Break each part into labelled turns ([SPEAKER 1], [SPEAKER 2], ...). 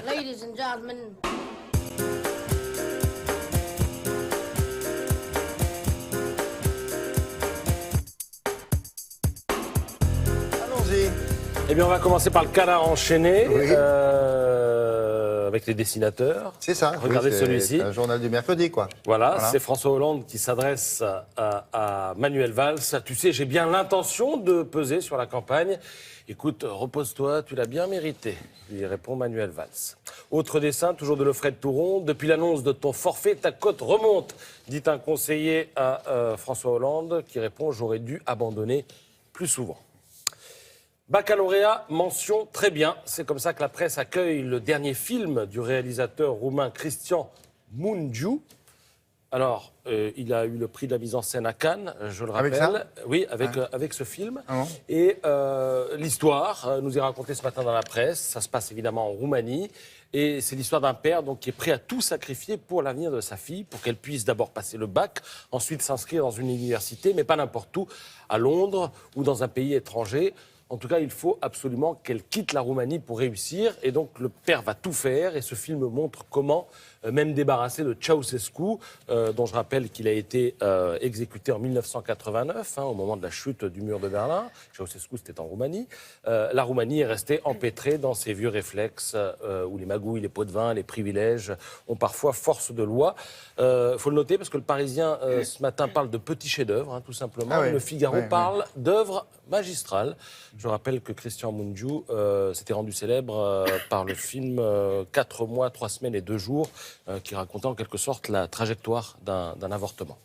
[SPEAKER 1] Ladies and gentlemen.
[SPEAKER 2] Allons-y.
[SPEAKER 3] Eh bien, on va commencer par le canard enchaîné,
[SPEAKER 2] Oui.
[SPEAKER 3] avec les dessinateurs.
[SPEAKER 2] C'est ça.
[SPEAKER 3] Regardez
[SPEAKER 2] oui,
[SPEAKER 3] celui-ci.
[SPEAKER 2] C'est un journal du mercredi, quoi.
[SPEAKER 3] Voilà, c'est François Hollande qui s'adresse à Manuel Valls. Tu sais, j'ai bien l'intention de peser sur la campagne. Écoute, repose-toi, tu l'as bien mérité, lui répond Manuel Valls. Autre dessin, toujours de Lefred Touron. Depuis l'annonce de ton forfait, ta cote remonte, dit un conseiller à François Hollande, qui répond « J'aurais dû abandonner plus souvent ». Baccalauréat, mention très bien. C'est comme ça que la presse accueille le dernier film du réalisateur roumain Cristian Mungiu. Alors, il a eu le prix de la mise en scène à Cannes, je le rappelle.
[SPEAKER 2] Avec ça ?
[SPEAKER 3] Oui, avec ce film.
[SPEAKER 2] Ah bon ?
[SPEAKER 3] Et l'histoire nous est racontée ce matin dans la presse. Ça se passe évidemment en Roumanie. Et c'est l'histoire d'un père donc, qui est prêt à tout sacrifier pour l'avenir de sa fille, pour qu'elle puisse d'abord passer le bac, ensuite s'inscrire dans une université, mais pas n'importe où, à Londres ou dans un pays étranger. En tout cas, il faut absolument qu'elle quitte la Roumanie pour réussir. Et donc, le père va tout faire. Et ce film montre comment, même débarrassé de Ceausescu, dont je rappelle qu'il a été exécuté en 1989, au moment de la chute du mur de Berlin. Ceausescu, c'était en Roumanie. La Roumanie est restée empêtrée dans ses vieux réflexes où les magouilles, les pots de vin, les privilèges ont parfois force de loi. Il faut le noter parce que le Parisien, ce matin, parle de petits chefs-d'œuvre, tout simplement.
[SPEAKER 2] Ah oui.
[SPEAKER 3] Le Figaro
[SPEAKER 2] Oui,
[SPEAKER 3] parle d'œuvres magistrales. Je rappelle que Cristian Mungiu s'était rendu célèbre par le film 4 mois, 3 semaines et 2 jours, qui racontait en quelque sorte la trajectoire d'un avortement.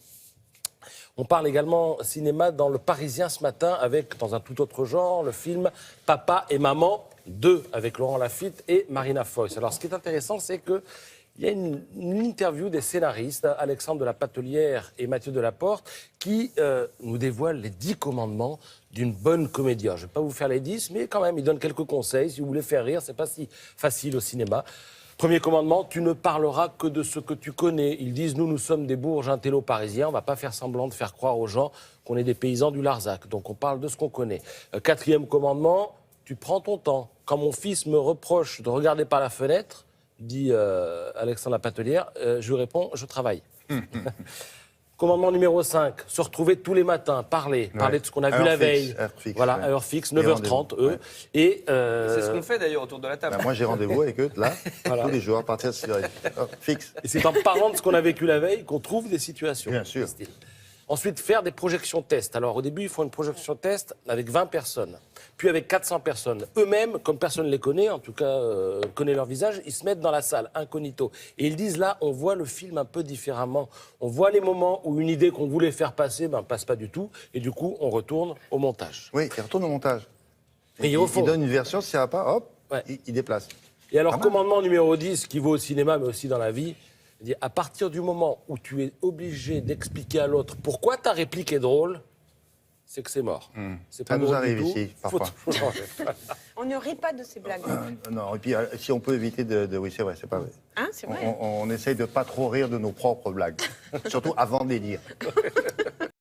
[SPEAKER 3] On parle également cinéma dans Le Parisien ce matin avec, dans un tout autre genre, le film Papa et Maman 2 avec Laurent Lafitte et Marina Foïs. Alors ce qui est intéressant, c'est que il y a une interview des scénaristes, Alexandre de la Patelière et Mathieu Delaporte, qui nous dévoilent les 10 commandements d'une bonne comédie. Je ne vais pas vous faire les 10, mais quand même, ils donnent quelques conseils. Si vous voulez faire rire, c'est pas si facile au cinéma. Premier commandement, tu ne parleras que de ce que tu connais. Ils disent, nous sommes des bourges intello-parisiens, on ne va pas faire semblant de faire croire aux gens qu'on est des paysans du Larzac. Donc on parle de ce qu'on connaît. Quatrième commandement, tu prends ton temps. Quand mon fils me reproche de regarder par la fenêtre, dit Alexandre Lapatelière, je lui réponds, je travaille. Commandement numéro 5, se retrouver tous les matins, parler de ce qu'on a vu la veille.
[SPEAKER 2] Heure fixe,
[SPEAKER 3] voilà,
[SPEAKER 2] ouais.
[SPEAKER 3] heure fixe, 9h30, eux.
[SPEAKER 2] Ouais.
[SPEAKER 3] Et
[SPEAKER 4] C'est ce qu'on fait d'ailleurs autour de la table.
[SPEAKER 2] Ben, moi, j'ai rendez-vous avec eux, là,
[SPEAKER 3] Voilà.
[SPEAKER 2] tous les jours, à partir de 6h30. Heure fixe.
[SPEAKER 3] et c'est en parlant de ce qu'on a vécu la veille qu'on trouve des situations.
[SPEAKER 2] Bien sûr.
[SPEAKER 3] Ensuite, faire des projections test. Alors, au début, ils font une projection test avec 20 personnes, puis avec 400 personnes. Eux-mêmes, comme personne ne les connaît, en tout cas, connaît leur visage, ils se mettent dans la salle, incognito. Et ils disent là, on voit le film un peu différemment. On voit les moments où une idée qu'on voulait faire passer, passe pas du tout. Et du coup, on retourne au montage.
[SPEAKER 2] Oui, ils retournent au montage.
[SPEAKER 3] Et ils refont.
[SPEAKER 2] Ils donnent une version, si ça va pas, hop,
[SPEAKER 3] Ouais.
[SPEAKER 2] ils déplacent.
[SPEAKER 3] Et alors,
[SPEAKER 2] Pas mal.
[SPEAKER 3] commandement numéro 10, qui vaut au cinéma, mais aussi dans la vie, dit, à partir du moment où tu es obligé d'expliquer à l'autre pourquoi ta réplique est drôle, c'est que c'est mort. C'est
[SPEAKER 2] Ça nous
[SPEAKER 3] drôle
[SPEAKER 2] arrive
[SPEAKER 3] du tout.
[SPEAKER 2] ici,
[SPEAKER 3] Faut
[SPEAKER 2] parfois.
[SPEAKER 3] tout changer.
[SPEAKER 5] On ne rit pas de ces blagues.
[SPEAKER 2] Non, et puis si on peut éviter oui, c'est vrai, c'est pas vrai.
[SPEAKER 5] Hein, c'est vrai.
[SPEAKER 2] On essaye de pas trop rire de nos propres blagues, surtout avant de les dire.